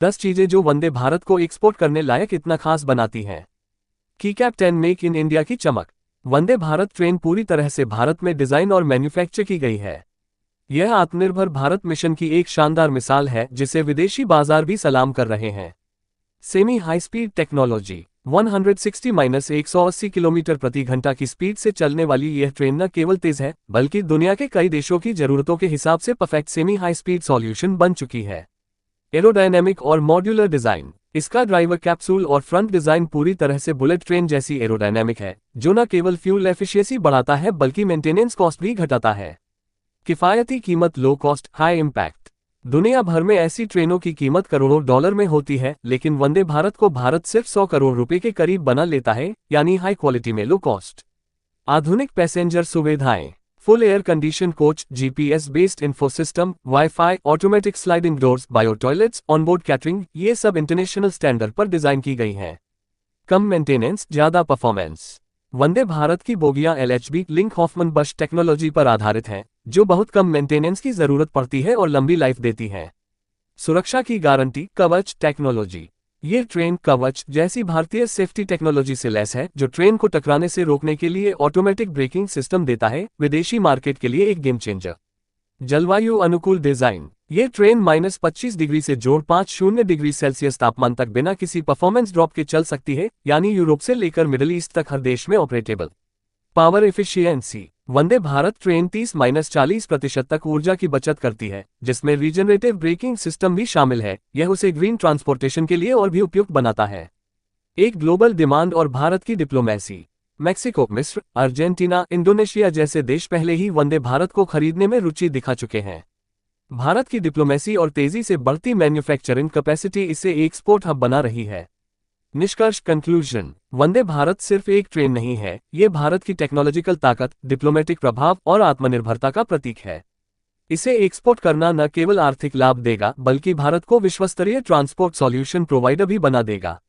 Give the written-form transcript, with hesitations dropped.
10 चीजें जो वंदे भारत को एक्सपोर्ट करने लायक इतना खास बनाती हैं। कीकैप 10 मेक इन इंडिया की चमक। वंदे भारत ट्रेन पूरी तरह से भारत में डिजाइन और मैन्युफैक्चर की गई है। यह आत्मनिर्भर भारत मिशन की एक शानदार मिसाल है जिसे विदेशी बाजार भी सलाम कर रहे हैं। Semi high speed technology 160-180 kilometre प्रति घंटा की स्पीड से चलने वाली यह ट्रेन न केवल तेज है बल्कि दुनिया के कई देशों की जरूरतों के हिसाब से perfect semi high speed solution बन चुकी है। एरोडायनेमिक और मॉड्यूलर डिजाइन। इसका ड्राइवर कैप्सूल और फ्रंट डिजाइन पूरी तरह से बुलेट ट्रेन जैसी एरोडायनेमिक है, जो न केवल फ्यूल एफिशिएंसी बढ़ाता है बल्कि मेंटेनेंस कॉस्ट भी घटाता है। किफायती कीमत, लो कॉस्ट हाई इम्पैक्ट। दुनिया भर में ऐसी ट्रेनों की कीमत करोड़ों डॉलर में होती है, लेकिन वंदे भारत को भारत सिर्फ 100 करोड़ रुपए के करीब बना लेता है, यानी हाई क्वालिटी में लो कॉस्ट। आधुनिक पैसेंजर सुविधाएं। Full air condition coach, GPS based info system, wifi, automatic sliding doors, bio toilets, onboard catering, ये सब इंटरनेशनल स्टैंडर्ड पर डिजाइन की गई हैं। कम मेंटेनेंस, ज्यादा परफॉर्मेंस। वंदे भारत की बोगियां एलएचबी लिंक हॉफमन बश टेक्नोलॉजी पर आधारित हैं, जो बहुत कम मेंटेनेंस की जरूरत पड़ती है और लंबी लाइफ देती हैं। सुरक्षा की गारंटी, कवच टेक्नोलॉजी। ये ट्रेन कवच जैसी भारतीय सेफ्टी टेक्नोलॉजी से लैस है, जो ट्रेन को टकराने से रोकने के लिए ऑटोमेटिक ब्रेकिंग सिस्टम देता है, विदेशी मार्केट के लिए एक गेम चेंजर। जलवायु अनुकूल डिजाइन। ये ट्रेन -25 डिग्री से जोड़ 50 डिग्री सेल्सियस तापमान तक बिना किसी परफॉर्मेंस ड्रॉप के चल सकती है, यानी यूरोप से लेकर मिडिल ईस्ट तक हर देश में operatable. Power efficiency. Vande Bharat train 30-40% तक ऊर्जा की बचत करती है, जिसमें रीजनरेटिव ब्रेकिंग सिस्टम भी शामिल है। यह उसे ग्रीन ट्रांसपोर्टेशन के लिए और भी उपयुक्त बनाता है। एक ग्लोबल डिमांड और भारत की डिप्लोमेसी। मेक्सिको, मिस्र, अर्जेंटीना, इंडोनेशिया जैसे देश पहले ही वंदे भारत को खरीदने में रुचि दिखा चुके हैं। भारत की डिप्लोमेसी और तेजी से बढ़ती मैन्युफैक्चरिंग कैपेसिटी इसे एक्सपोर्ट हब बना रही है। निष्कर्ष, कंक्लूजन। वंदे भारत सिर्फ एक ट्रेन नहीं है, ये भारत की टेक्नोलॉजिकल ताकत, डिप्लोमेटिक प्रभाव और आत्मनिर्भरता का प्रतीक है। इसे एक्सपोर्ट करना न केवल आर्थिक लाभ देगा बल्कि भारत को विश्वस्तरीय ट्रांसपोर्ट सॉल्यूशन प्रोवाइडर भी बना देगा।